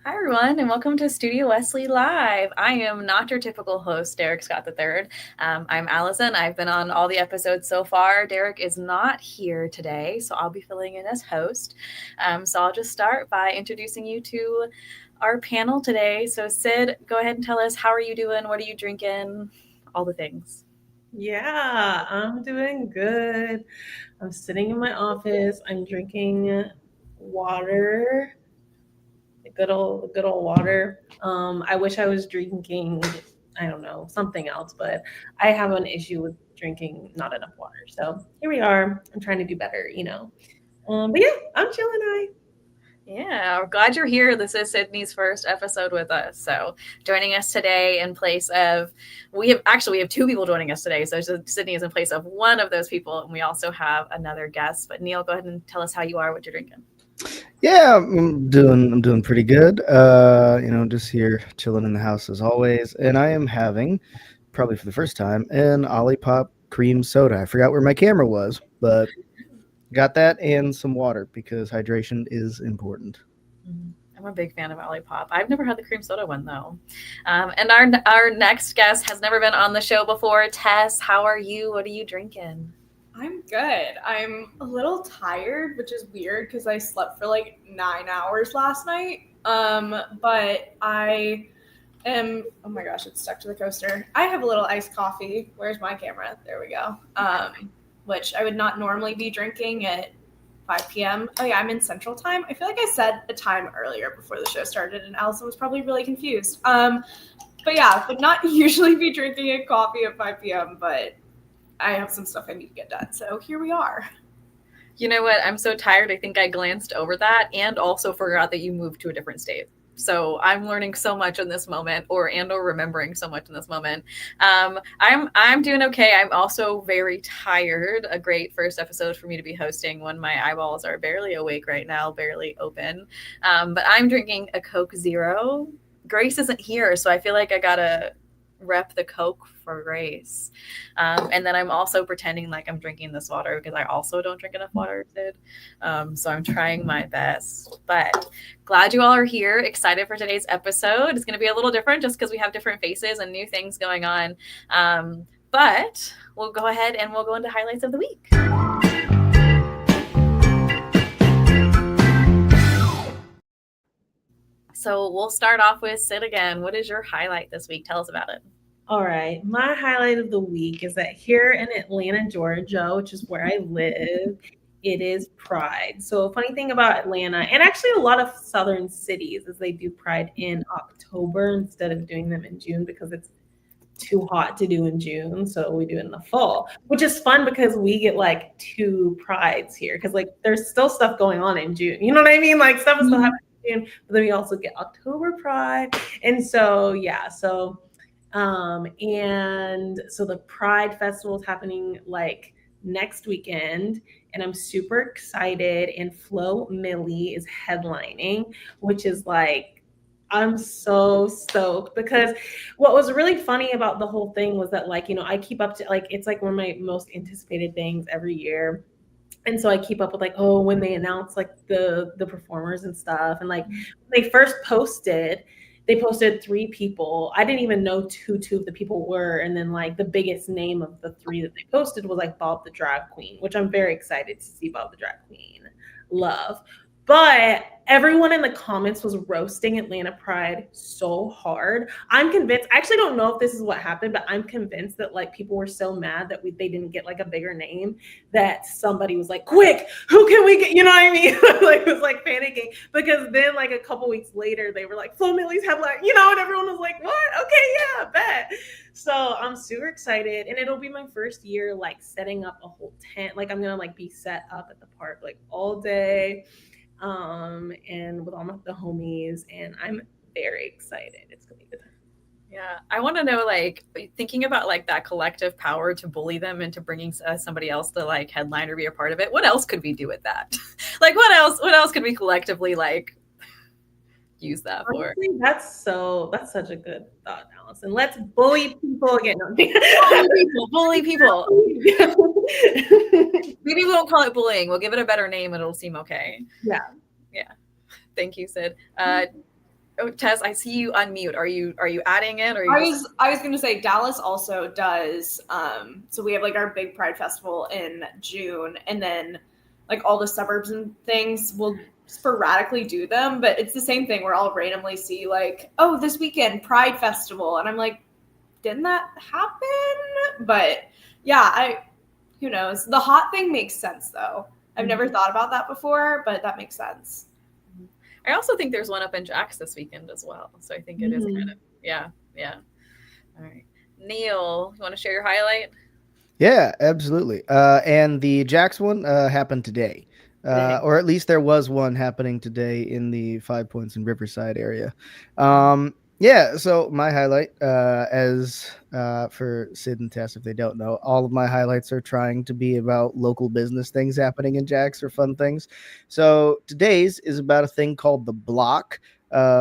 Hi, everyone, and welcome to Studio Wesley Live. I am not your typical host, Derek Scott III. I'm Allison. I've been on all the episodes so far. Derek is not here today, so I'll be filling in as host. So I'll just start by introducing you to our panel today. So, Sid, go ahead and tell us, how are you doing? What are you drinking? All the things. Yeah, I'm doing good. I'm sitting in my office. I'm drinking water, the good old water. I wish I was drinking, I don't know, something else, but I have an issue with drinking not enough water. So here we are. I'm trying to do better. But yeah, I'm chilling. Yeah, we're glad you're here. This is Sydney's first episode with us. So, joining us today in place of, we have two people joining us today. So, Sydney is in place of one of those people, and we also have another guest. But Neil, go ahead and tell us how you are, what you're drinking. Yeah, I'm doing pretty good. Just here chilling in the house as always, and I am having, probably for the first time, an Olipop cream soda. I forgot where my camera was, but got that and some water because hydration is important. I'm a big fan of Olipop. I've never had the cream soda one though. And our next guest has never been on the show before. Tess, how are you? What are you drinking? I'm good. I'm a little tired, which is weird because I slept for like 9 hours last night. But I am, oh my gosh, it's stuck to the coaster. I have a little iced coffee. Where's my camera? There we go. Which I would not normally be drinking at 5 p.m. Oh yeah, I'm in Central Time. I feel like I said a time earlier before the show started, and Allison was probably really confused. But yeah, would not usually be drinking a coffee at 5 p.m., but I have some stuff I need to get done. So here we are. You know what? I'm so tired. I think I glanced over that and also forgot that you moved to a different state. So I'm learning so much in this moment, or remembering so much in this moment. I'm doing okay. I'm also very tired. A great first episode for me to be hosting when my eyeballs are barely awake right now, barely open. But I'm drinking a Coke Zero. Grace isn't here, so I feel like I gotta rep the Coke for Grace. And then I'm also pretending like I'm drinking this water because I also don't drink enough water, Sid. So I'm trying my best. But glad you all are here. Excited for today's episode. It's going to be a little different just because we have different faces and new things going on. But we'll go ahead and we'll go into highlights of the week. So we'll start off with Sid again. What is your highlight this week? Tell us about it. All right. My highlight of the week is that here in Atlanta, Georgia, which is where I live, it is Pride. So, a funny thing about Atlanta, and actually a lot of southern cities, is they do Pride in October instead of doing them in June because it's too hot to do in June. So, we do it in the fall, which is fun because we get like two Prides here because like there's still stuff going on in June. You know what I mean? Like stuff is still happening in June, but then we also get October Pride. And so, yeah. And so the Pride Festival is happening like next weekend, and I'm super excited. And Flo Millie is headlining, which is like, I'm so stoked because what was really funny about the whole thing was that, like, I keep up to like, it's like one of my most anticipated things every year. And so I keep up with like, oh, when they announce like the performers and stuff. And like when they first they posted three people. I didn't even know who two of the people were. And then like the biggest name of the three that they posted was like Bob the Drag Queen, which I'm very excited to see Bob the Drag Queen. Love. But everyone in the comments was roasting Atlanta Pride so hard. I'm convinced, I actually don't know if this is what happened, but I'm convinced that like people were so mad that they didn't get like a bigger name that somebody was like, quick, who can we get? You know what I mean? Like it was like panicking because then like a couple weeks later, they were like, Flo Millie's headline, and everyone was like, what? Okay, yeah, bet. So I'm super excited. And it'll be my first year like setting up a whole tent. Like I'm gonna like be set up at the park like all day. And with all the homies, and I'm very excited. It's gonna be good. Yeah, I want to know, like, thinking about like that collective power to bully them into bringing somebody else to like headline or be a part of it. What else could we do with that? Like, what else? What else could we collectively like use that for? Honestly, that's such a good thought, Allison. Let's bully people again. No. Bully people. Maybe we won't call it bullying. We'll give it a better name and it'll seem okay. Yeah. Thank you, Sid. Oh, Tess, I see you unmute. Are you adding it, or are you I was gonna say Dallas also does. So we have like our big Pride Festival in June, and then like all the suburbs and things will sporadically do them, but it's the same thing where I'll randomly see like, oh, this weekend Pride Festival, and I'm like, didn't that happen? But yeah, who knows? The hot thing makes sense though. I've never thought about that before, but that makes sense. I also think there's one up in Jax this weekend as well. So I think it is kind of, yeah. All right. Neil, you want to share your highlight? Yeah, absolutely. And the Jax one happened today. Or at least there was one happening today in the Five Points and Riverside area. Yeah, so my highlight, as for Sid and Tess, if they don't know, all of my highlights are trying to be about local business things happening in Jax or fun things. So today's is about a thing called The Block,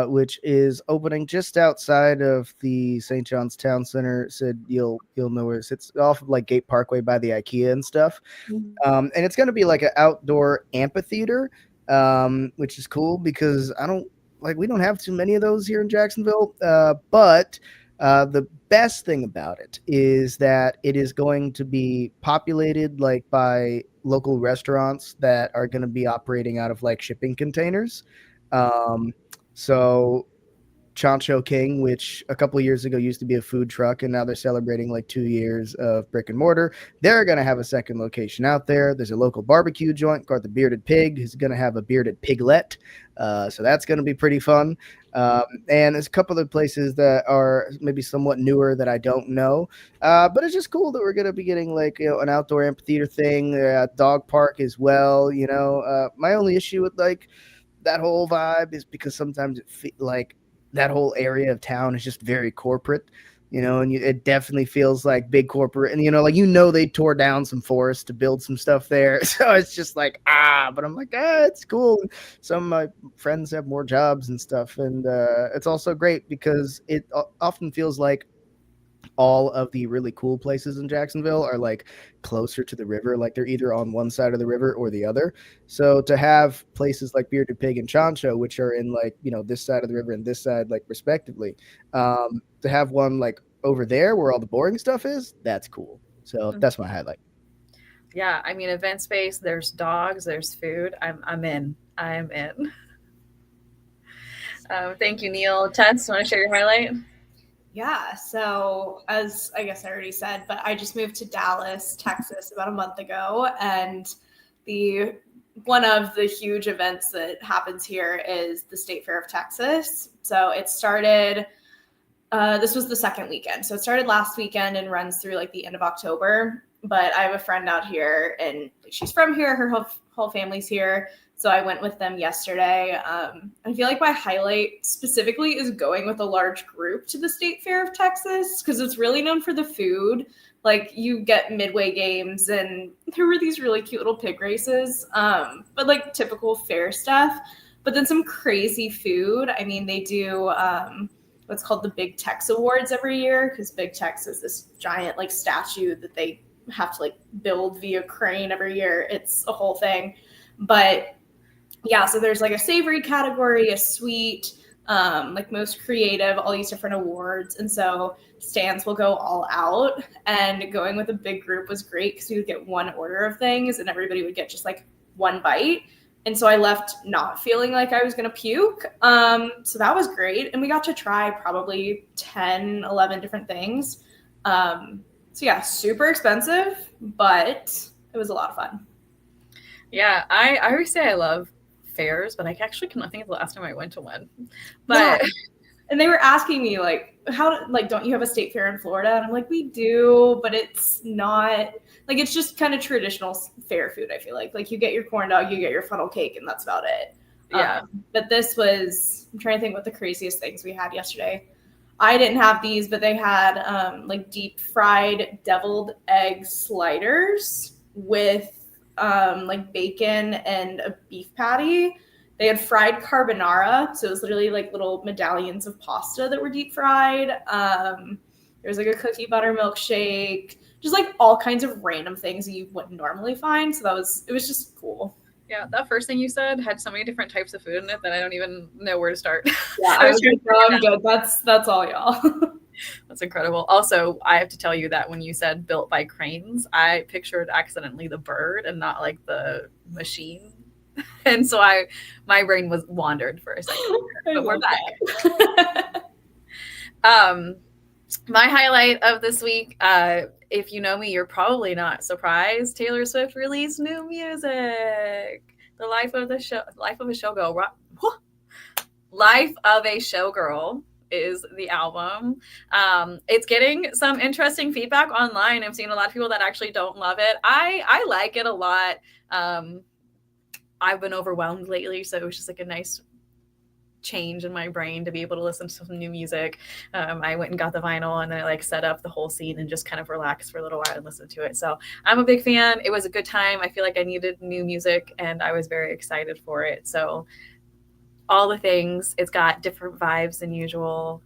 which is opening just outside of the St. John's Town Center. Sid, you'll know where it sits, off of like Gate Parkway by the IKEA and stuff. And it's going to be like an outdoor amphitheater, which is cool because we don't have too many of those here in Jacksonville. But the best thing about it is that it is going to be populated like by local restaurants that are going to be operating out of like shipping containers. So Chancho King, which a couple of years ago used to be a food truck, and now they're celebrating like 2 years of brick and mortar. They're going to have a second location out there. There's a local barbecue joint called the Bearded Pig, who's going to have a bearded piglet. So that's going to be pretty fun. And there's a couple of places that are maybe somewhat newer that I don't know. But it's just cool that we're going to be getting like, an outdoor amphitheater thing, dog park as well. My only issue with like that whole vibe is because sometimes like that whole area of town is just very corporate, and it definitely feels like big corporate. And they tore down some forests to build some stuff there, so it's just like but I'm like, it's cool. Some of my friends have more jobs and stuff, and it's also great because it often feels like all of the really cool places in Jacksonville are like closer to the river, like they're either on one side of the river or the other. So to have places like Bearded Pig and Chancho, which are in like, this side of the river and this side, like respectively, to have one like over there where all the boring stuff is, that's cool. So that's my highlight. Yeah, I mean, event space, there's dogs, there's food. I'm in. Thank you, Neil. Tess, want to share your highlight? Yeah, so as I guess I already said, but I just moved to Dallas, Texas about a month ago, and one of the huge events that happens here is the State Fair of Texas. So it started, this was the second weekend. So it started last weekend and runs through like the end of October. But I have a friend out here and she's from here, her whole family's here. So I went with them yesterday. I feel like my highlight specifically is going with a large group to the State Fair of Texas because it's really known for the food. Like you get midway games and there were these really cute little pig races, but like typical fair stuff. But then some crazy food. I mean, they do what's called the Big Tex Awards every year because Big Tex is this giant like statue that they have to like build via crane every year. It's a whole thing. But yeah, so there's like a savory category, a sweet, like most creative, all these different awards. And so stands will go all out, and going with a big group was great because we would get one order of things and everybody would get just like one bite. And so I left not feeling like I was going to puke. So that was great. And we got to try probably 10, 11 different things. So yeah, super expensive, but it was a lot of fun. Yeah, I always say I love fairs, but I actually cannot think of the last time I went to one. But yeah. And they were asking me like, don't you have a state fair in Florida? And I'm like, we do, but it's not like, it's just kind of traditional fair food. I feel like you get your corn dog, you get your funnel cake, and that's about it. Yeah. But I'm trying to think what the craziest things we had yesterday. I didn't have these, but they had like deep fried deviled egg sliders with like bacon and a beef patty. They had fried carbonara, so it was literally like little medallions of pasta that were deep fried. There was like a cookie butter milkshake, just like all kinds of random things that you wouldn't normally find. So it was just cool. Yeah, that first thing you said had so many different types of food in it that I don't even know where to start. Yeah, I was like, no, I'm good. That's all, y'all. That's incredible. Also, I have to tell you that when you said built by cranes, I pictured accidentally the bird and not like the machine. And so my brain was wandered for a second, but we're back. My highlight of this week, if you know me, you're probably not surprised. Taylor Swift released new music. The Life of a Showgirl. Life of a Showgirl is the album. It's getting some interesting feedback online. I'm seeing a lot of people that actually don't love it. I like it a lot. I've been overwhelmed lately, so it was just like a nice change in my brain to be able to listen to some new music. I went and got the vinyl, and then I like set up the whole scene and just kind of relaxed for a little while and listened to it. So I'm a big fan. It was a good time. I feel like I needed new music, and I was very excited for it. So all the things, it's got different vibes than usual.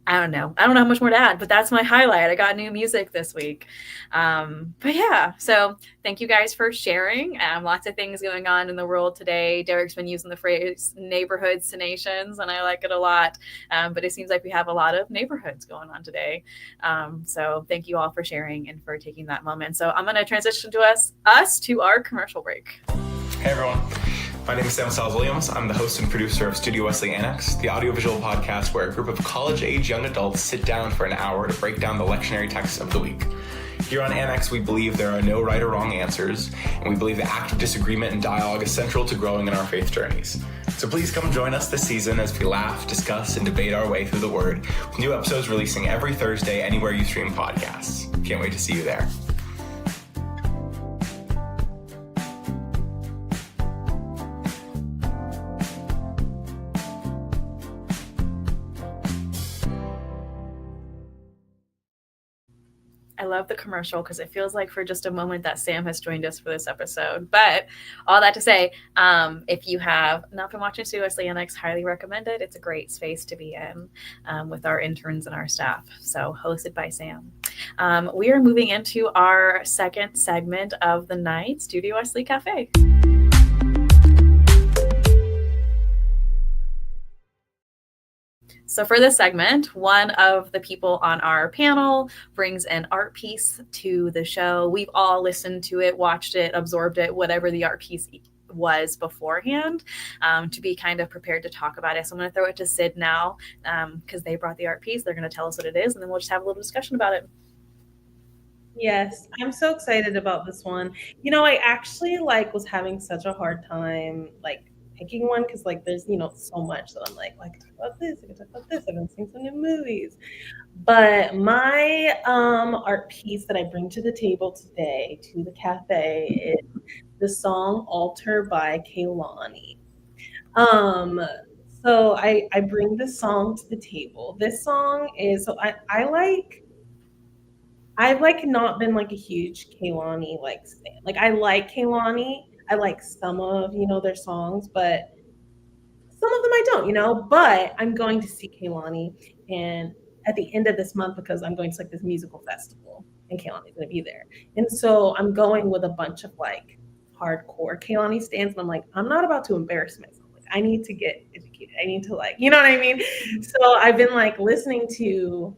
I don't know how much more to add, but that's my highlight. I got new music this week. But yeah, so thank you guys for sharing. Lots of things going on in the world today. Derek's been using the phrase neighborhoods to nations, and I like it a lot. But it seems like we have a lot of neighborhoods going on today. So thank you all for sharing and for taking that moment. So I'm going to transition to us to our commercial break. Hey everyone. My name is Sam Stiles-Williams. I'm the host and producer of Studio Wesley Annex, the audiovisual podcast where a group of college-age young adults sit down for an hour to break down the lectionary text of the week. Here on Annex, we believe there are no right or wrong answers, and we believe that active disagreement and dialogue is central to growing in our faith journeys. So please come join us this season as we laugh, discuss, and debate our way through the Word, with new episodes releasing every Thursday anywhere you stream podcasts. Can't wait to see you there. I love the commercial because it feels like for just a moment that Sam has joined us for this episode. But all that to say, if you have not been watching Studio Wesley Annex, highly recommend it. It's a great space to be in with our interns and our staff. So hosted by Sam. We are moving into our second segment of the night, Studio Wesley Cafe. So for this segment, one of the people on our panel brings an art piece to the show. We've all listened to it, watched it, absorbed it, whatever the art piece was beforehand, to be kind of prepared to talk about it. So I'm going to throw it to Sid now because they brought the art piece. They're going to tell us what it is, and then we'll just have a little discussion about it. Yes, I'm so excited about this one. You know, I actually was having such a hard time picking one because there's so much that I'm like I can talk about this, I can talk about this, I've been seeing some new movies. But my art piece that I bring to the table today, to the cafe, is the song Altar by Kehlani. So I bring this song to the table. This song is I've not been a huge Kehlani stan. I like Kehlani. I like some of their songs, but some of them I don't. But I'm going to see Kehlani and at the end of this month because I'm going to this musical festival and Kehlani's going to be there. And so I'm going with a bunch of hardcore Kehlani stans, and I'm not about to embarrass myself. I need to get educated. I need to you know what I mean? So I've been listening to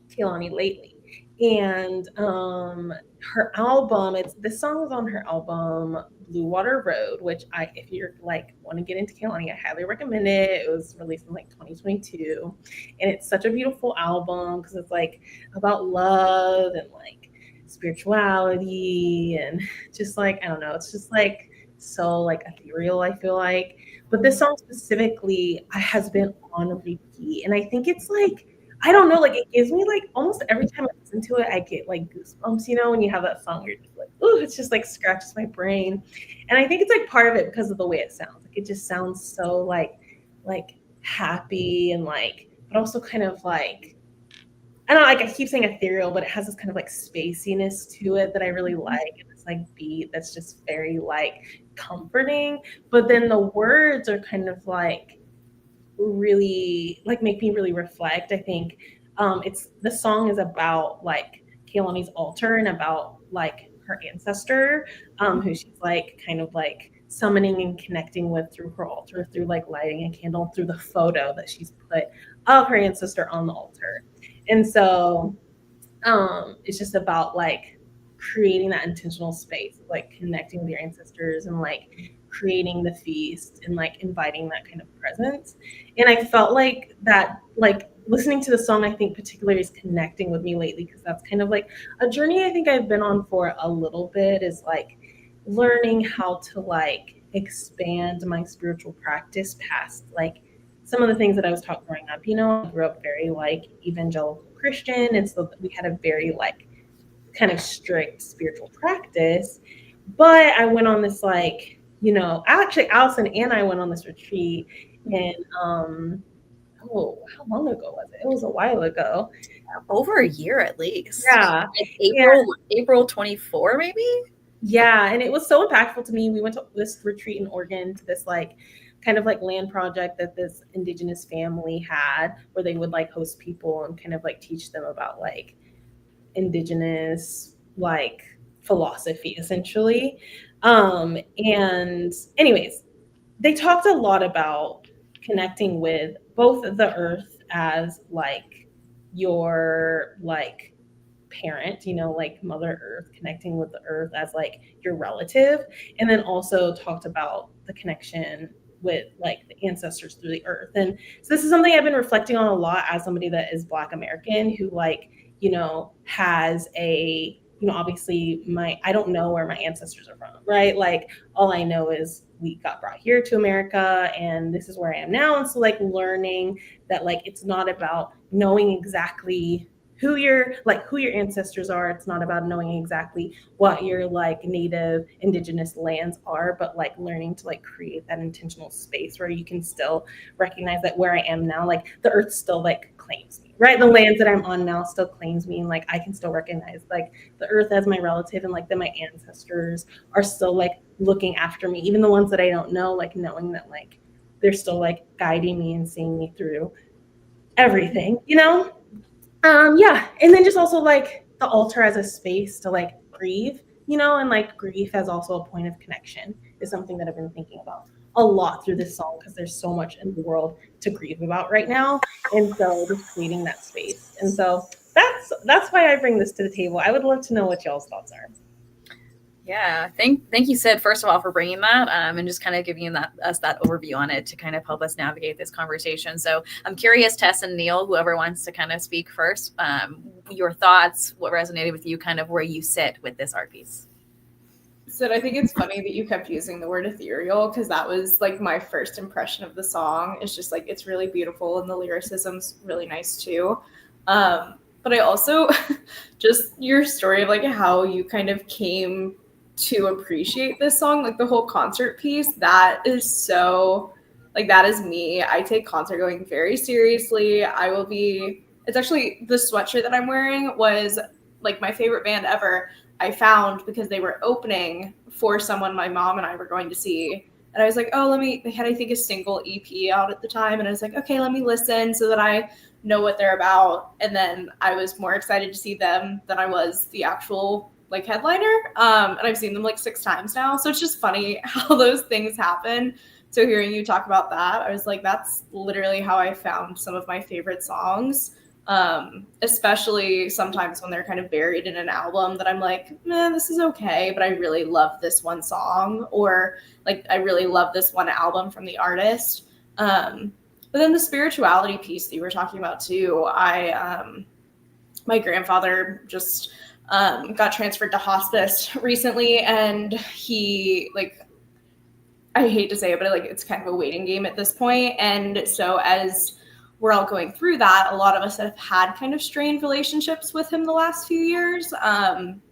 Kehlani lately. And her album, this song is on her album Blue Water Road, which if you're want to get into Kehlani, I highly recommend it. It was released in 2022, and it's such a beautiful album because it's about love and spirituality and just I don't know, it's just so ethereal, I feel like. But this song specifically has been on repeat, and I think it's I don't know, it gives me almost every time I listen to it, I get goosebumps, when you have that song, you're just ooh, it's just scratches my brain. And I think it's part of it because of the way it sounds. It just sounds so happy and but also kind of I don't know, I keep saying ethereal, but it has this kind of spaciness to it that I really like. And this beat that's just very comforting. But then the words are kind of really make me really reflect. I think the song is about Kehlani's altar and about her ancestor, who she's kind of summoning and connecting with through her altar, through like lighting a candle, through the photo that she's put of her ancestor on the altar. And so it's just about like creating that intentional space, like connecting with your ancestors and like creating the feast and like inviting that kind of presence. And I felt like that, like listening to the song, I think particularly is connecting with me lately, because that's kind of like a journey I think I've been on for a little bit, is like learning how to like expand my spiritual practice past like some of the things that I was taught growing up. You know, I grew up very like evangelical Christian, and so we had a very like kind of strict spiritual practice. But I went on this like, you know, actually Allison and I went on this retreat, and oh, how long ago was it? It was a while ago. Over a year at least. Yeah. Like April 24 maybe? Yeah, and it was so impactful to me. We went to this retreat in Oregon, to this like kind of like land project that this indigenous family had, where they would like host people and kind of like teach them about like indigenous like philosophy essentially. And anyways, they talked a lot about connecting with both the earth as like your like parent, you know, like Mother Earth, connecting with the earth as like your relative, and then also talked about the connection with like the ancestors through the earth. And so this is something I've been reflecting on a lot as somebody that is Black American, who like, you know, has a, you know, obviously I don't know where my ancestors are from, right? Like all I know is we got brought here to America and this is where I am now. And so like learning that like it's not about knowing exactly who your ancestors are. It's not about knowing exactly what your like native indigenous lands are, but like learning to like create that intentional space where you can still recognize that where I am now, like the earth still like claims me, right? The lands that I'm on now still claims me, and like I can still recognize like the earth as my relative, and like that my ancestors are still like looking after me, even the ones that I don't know, like knowing that like they're still like guiding me and seeing me through everything, you know? Yeah. And then just also like the altar as a space to like grieve, you know, and like grief as also a point of connection is something that I've been thinking about a lot through this song, because there's so much in the world to grieve about right now. And so just creating that space. And so that's why I bring this to the table. I would love to know what y'all's thoughts are. Yeah, thank you, Sid, first of all, for bringing that and just kind of giving us that overview on it to kind of help us navigate this conversation. So I'm curious, Tess and Neil, whoever wants to kind of speak first, your thoughts, what resonated with you, kind of where you sit with this art piece. Sid, I think it's funny that you kept using the word ethereal, because that was like my first impression of the song. It's just like, it's really beautiful and the lyricism's really nice too. But I also just your story of like how you kind of came to appreciate this song, like the whole concert piece, that is so like, that is me. I take concert going very seriously. It's actually the sweatshirt that I'm wearing was like my favorite band ever. I found because they were opening for someone my mom and I were going to see. And I was like, they had, I think, a single EP out at the time. And I was like, okay, let me listen so that I know what they're about. And then I was more excited to see them than I was the actual like headliner. And I've seen them like 6 times now. So it's just funny how those things happen. So hearing you talk about that, I was like, that's literally how I found some of my favorite songs. Especially sometimes when they're kind of buried in an album that I'm like, man, this is okay, but I really love this one song, or like, I really love this one album from the artist. But then the spirituality piece that you were talking about too, my grandfather just got transferred to hospice recently, and he like, I hate to say it, but like it's kind of a waiting game at this point. And so as we're all going through that, a lot of us have had kind of strained relationships with him the last few years.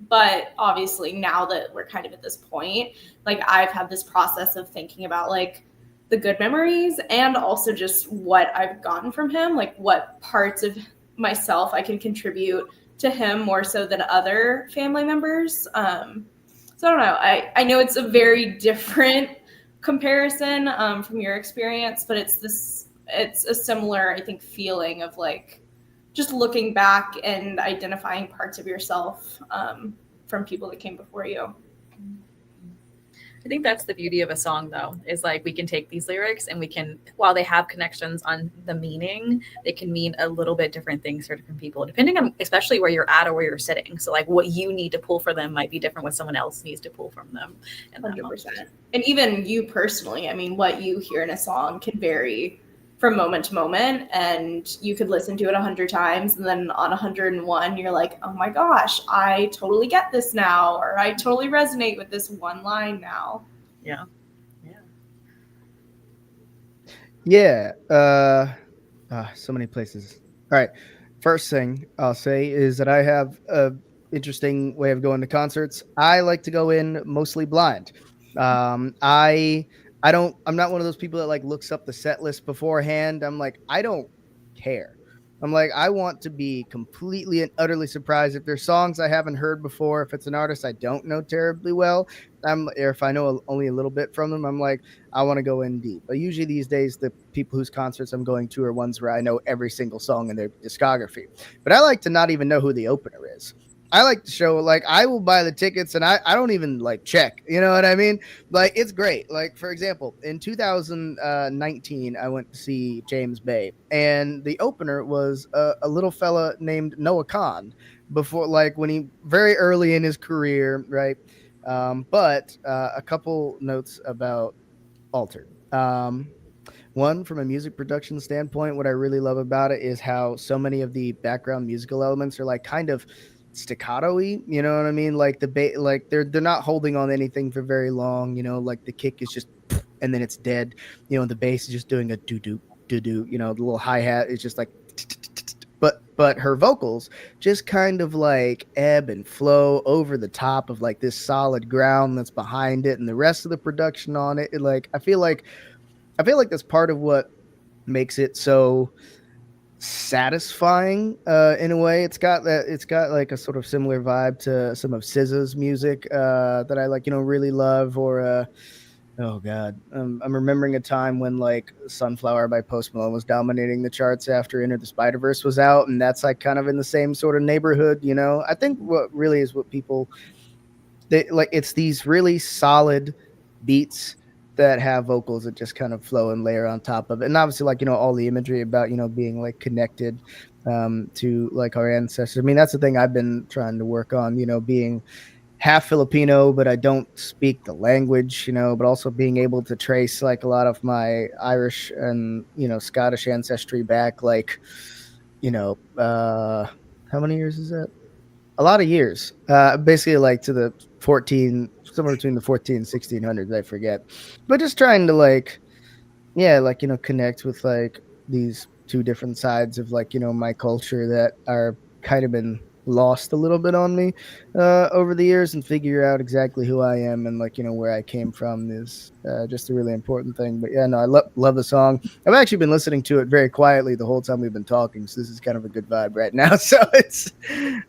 But obviously now that we're kind of at this point, like I've had this process of thinking about like the good memories and also just what I've gotten from him, like what parts of myself I can contribute to him more so than other family members. So I don't know. I know it's a very different comparison from your experience, but it's a similar, I think, feeling of like just looking back and identifying parts of yourself from people that came before you. I think that's the beauty of a song, though, is like we can take these lyrics and we can, while they have connections on the meaning, they can mean a little bit different things for different people, depending on especially where you're at or where you're sitting. So, like, what you need to pull for them might be different what someone else needs to pull from them. 100%. And even you personally, I mean, what you hear in a song can vary from moment to moment, and you could listen to it 100 times, and then on 101 you're like, oh my gosh, I totally get this now, or I totally resonate with this one line now. Yeah. So many places. All right, first thing I'll say is that I have a interesting way of going to concerts. I like to go in mostly blind. I'm not one of those people that like looks up the set list beforehand. I'm like, I don't care. I'm like, I want to be completely and utterly surprised if there's songs I haven't heard before, if it's an artist I don't know terribly well, or if I know only a little bit from them, I'm like, I want to go in deep. But usually these days, the people whose concerts I'm going to are ones where I know every single song in their discography. But I like to not even know who the opener is. I like to show, like, I will buy the tickets and I don't even like check, you know what I mean? Like, it's great. Like, for example, in 2019, I went to see James Bay, and the opener was a little fella named Noah Khan before, like, when he very early in his career, right? But a couple notes about Altered. One, from a music production standpoint, what I really love about it is how so many of the background musical elements are like kind of staccato-y, you know what I mean? Like like they're not holding on anything for very long, you know, like the kick is just and then it's dead, you know, the bass is just doing a doo-doo, doo-doo, you know, the little hi-hat is just like but her vocals just kind of like ebb and flow over the top of like this solid ground that's behind it, and the rest of the production on it, like I feel like that's part of what makes it so satisfying in a way. It's got like a sort of similar vibe to some of SZA's music that I like, you know, really love. Or oh god, I'm remembering a time when like Sunflower by Post Malone was dominating the charts after Enter the Spider-Verse was out, and that's like kind of in the same sort of neighborhood, you know. I think what really is what people, they like, it's these really solid beats that have vocals that just kind of flow and layer on top of it. And obviously, like, you know, all the imagery about, you know, being like connected to like our ancestors. I mean, that's the thing I've been trying to work on, you know, being half Filipino, but I don't speak the language, you know, but also being able to trace like a lot of my Irish and, you know, Scottish ancestry back, like, you know, how many years is that? A lot of years, basically like to the 14, somewhere between the 14 and 1600s, I forget. But just trying to like, yeah, like, you know, connect with like these two different sides of like, you know, my culture that are kind of been lost a little bit on me over the years, and figure out exactly who I am and like, you know, where I came from is just a really important thing. But yeah, no, I love the song. I've actually been listening to it very quietly the whole time we've been talking, so this is kind of a good vibe right now. So it's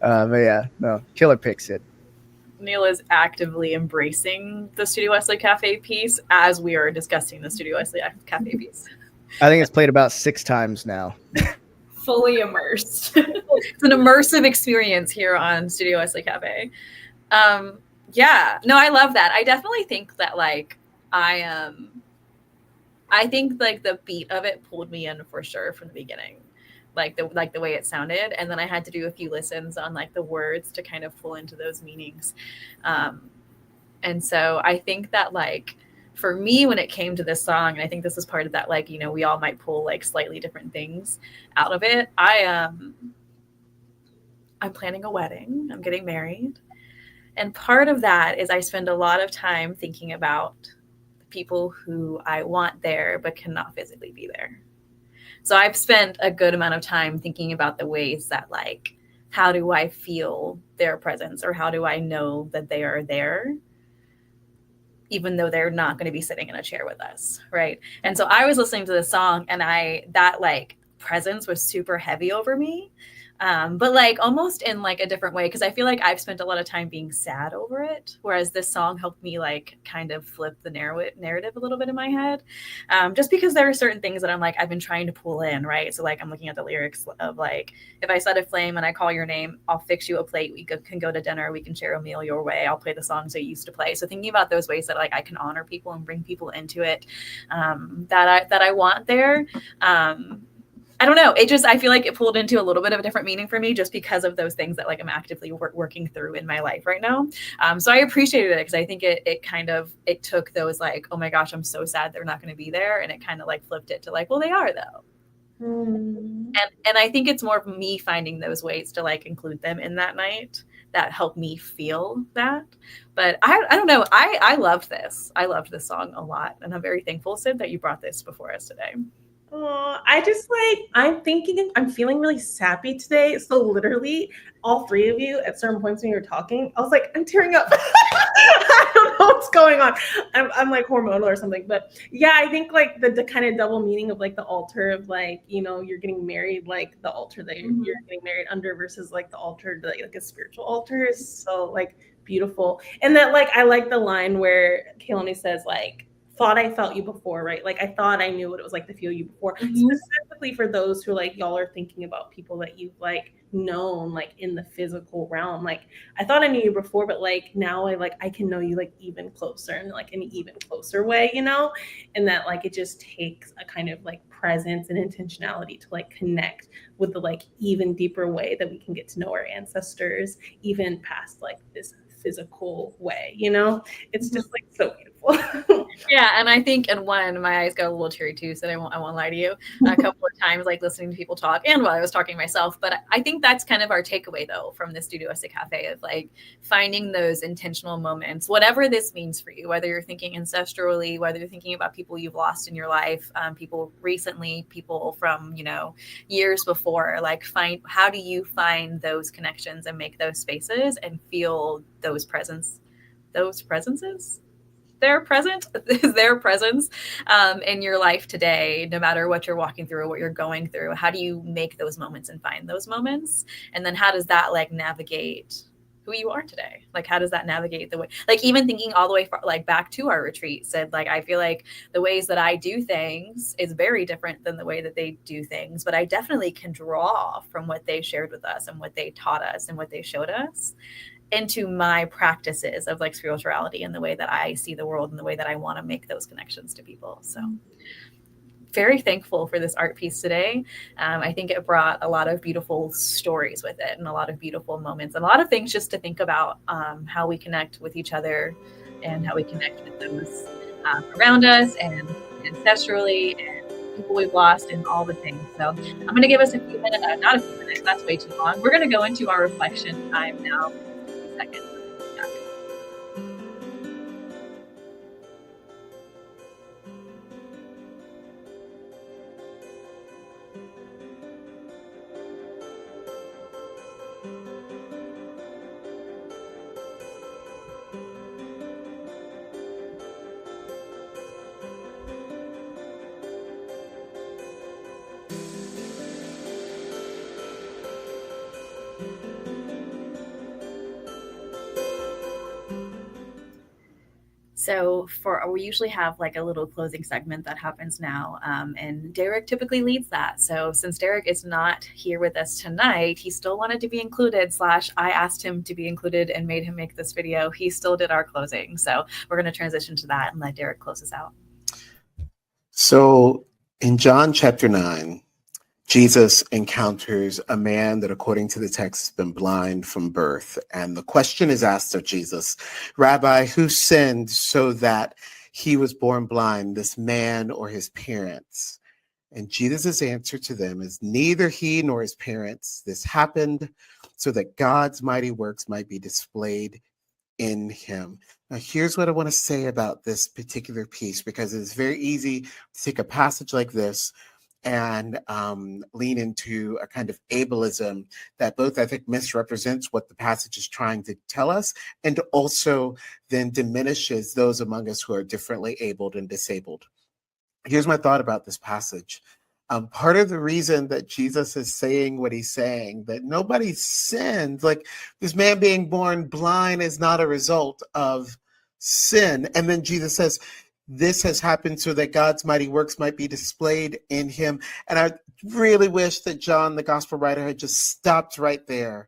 but yeah, no, killer pick, Sid. Neil is actively embracing the Studio Wesley Cafe piece as we are discussing the Studio Wesley Cafe piece. I think it's played about 6 times now. Fully immersed. It's an immersive experience here on Studio Wesley Cafe. Yeah, no, I love that. I definitely think that like I think like the beat of it pulled me in for sure from the beginning. Like the way it sounded, and then I had to do a few listens on like the words to kind of pull into those meanings. And so I think that like for me, when it came to this song, and I think this is part of that, like, you know, we all might pull like slightly different things out of it. I'm planning a wedding. I'm getting married. And part of that is I spend a lot of time thinking about the people who I want there but cannot physically be there. So I've spent a good amount of time thinking about the ways that like, how do I feel their presence, or how do I know that they are there, even though they're not going to be sitting in a chair with us, right? And so I was listening to this song, and that like presence was super heavy over me. But like almost in like a different way, because I feel like I've spent a lot of time being sad over it, whereas this song helped me like kind of flip the narrative a little bit in my head, just because there are certain things that I'm like I've been trying to pull in, right? So like I'm looking at the lyrics of like, if I set a flame and I call your name, I'll fix you a plate, can go to dinner, we can share a meal your way, I'll play the songs I used to play. So thinking about those ways that like I can honor people and bring people into it, that I want there. I don't know. I feel like it pulled into a little bit of a different meaning for me just because of those things that like I'm actively working through in my life right now. So I appreciated it because I think it took those like, oh my gosh, I'm so sad they're not going to be there. And it kind of like flipped it to like, well, they are though. And I think it's more of me finding those ways to like include them in that night that help me feel that. But I don't know. I loved this. I loved this song a lot. And I'm very thankful, Sid, that you brought this before us today. Oh, I'm feeling really sappy today. So literally all three of you at certain points when you're talking, I was like, I'm tearing up. I don't know what's going on. I'm like hormonal or something. But yeah, I think like the kind of double meaning of like the altar of like, you know, you're getting married, like the altar that you're getting married under versus like the altar, like a spiritual altar is so like beautiful. And that like, I like the line where Kaylani says like, thought I felt you before, right? Like I thought I knew what it was like to feel you before. Specifically for those who like y'all are thinking about people that you've like known like in the physical realm. Like I thought I knew you before, but like now I can know you like even closer in like an even closer way, you know? And that like it just takes a kind of like presence and intentionality to like connect with the like even deeper way that we can get to know our ancestors, even past like this physical way, you know? It's just like so beautiful. Yeah, and I think, and one, my eyes got a little teary too, so I won't lie to you. A couple of times, like listening to people talk, and while I was talking myself. But I think that's kind of our takeaway, though, from the Studio Wesley Cafe of like finding those intentional moments, whatever this means for you. Whether you're thinking ancestrally, whether you're thinking about people you've lost in your life, people recently, people from years before. Like, how do you find those connections and make those spaces and feel those presences? Their presence in your life today, no matter what you're walking through or what you're going through. How do you make those moments and find those moments? And then how does that like navigate who you are today? Like, how does that navigate the way, like even thinking all the way like back to our retreat, said like, I feel like the ways that I do things is very different than the way that they do things, but I definitely can draw from what they shared with us and what they taught us and what they showed us into my practices of like spirituality and the way that I see the world and the way that I want to make those connections to people. So very thankful for this art piece today. I think it brought a lot of beautiful stories with it and a lot of beautiful moments and a lot of things just to think about, how we connect with each other and how we connect with those around us and ancestrally and people we've lost and all the things. So I'm going to give us a few minutes, not a few minutes, that's way too long. We're going to go into our reflection time now. Second. So we usually have like a little closing segment that happens now, and Derek typically leads that. So since Derek is not here with us tonight, he still wanted to be included. / I asked him to be included and made him make this video. He still did our closing. So we're going to transition to that and let Derek close us out. So in John chapter 9, Jesus encounters a man that, according to the text, has been blind from birth. And the question is asked of Jesus, Rabbi, who sinned so that he was born blind, this man or his parents? And Jesus' answer to them is neither he nor his parents. This happened so that God's mighty works might be displayed in him. Now, here's what I want to say about this particular piece, because it's very easy to take a passage like this and lean into a kind of ableism that both, I think, misrepresents what the passage is trying to tell us and also then diminishes those among us who are differently abled and disabled. Here's my thought about this passage. Part of the reason that Jesus is saying what he's saying, that nobody sinned, like this man being born blind is not a result of sin. And then Jesus says, this has happened so that God's mighty works might be displayed in him. And I really wish that John, the gospel writer, had just stopped right there,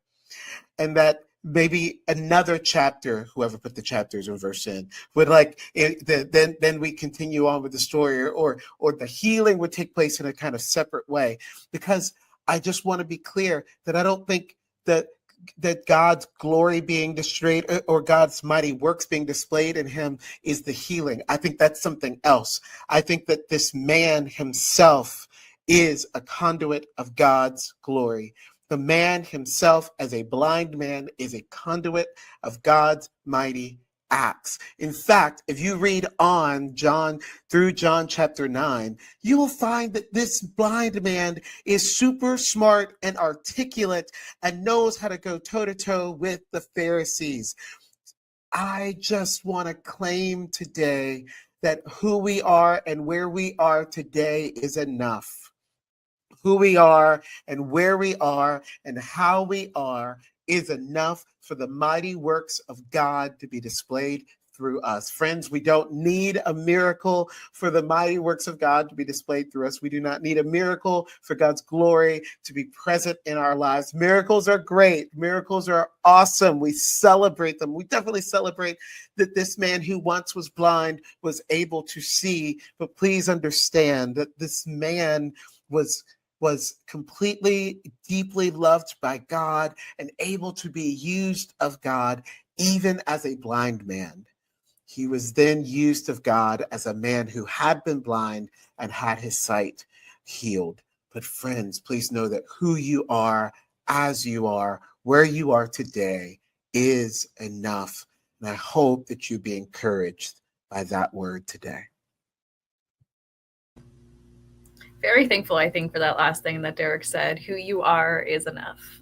and that maybe another chapter, whoever put the chapters or verse in, would then we continue on with the story, or the healing would take place in a kind of separate way. Because I just want to be clear that I don't think that God's glory being displayed or God's mighty works being displayed in him is the healing. I think that's something else. I think that this man himself is a conduit of God's glory. The man himself, as a blind man, is a conduit of God's mighty acts. In fact, if you read on through John chapter 9, you will find that this blind man is super smart and articulate and knows how to go toe-to-toe with the Pharisees. I just want to claim today that who we are and where we are today is enough. Who we are and where we are and how we are is enough for the mighty works of God to be displayed through us. Friends, we don't need a miracle for the mighty works of God to be displayed through us. We do not need a miracle for God's glory to be present in our lives. Miracles are great. Miracles are awesome. We celebrate them. We definitely celebrate that this man who once was blind was able to see. But please understand that this man was completely, deeply loved by God and able to be used of God, even as a blind man. He was then used of God as a man who had been blind and had his sight healed. But friends, please know that who you are, as you are, where you are today is enough. And I hope that you be encouraged by that word today. Very thankful, I think, for that last thing that Derek said. Who you are is enough.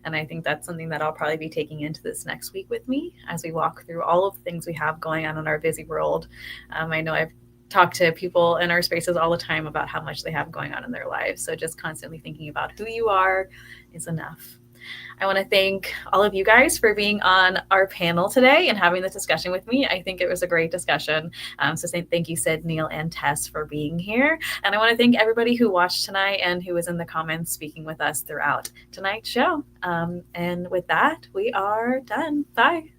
And I think that's something that I'll probably be taking into this next week with me as we walk through all of the things we have going on in our busy world. I know I've talked to people in our spaces all the time about how much they have going on in their lives. So just constantly thinking about who you are is enough. I want to thank all of you guys for being on our panel today and having this discussion with me. I think it was a great discussion. So thank you, Sid, Neil, and Tess for being here. And I want to thank everybody who watched tonight and who was in the comments speaking with us throughout tonight's show. And with that, we are done. Bye.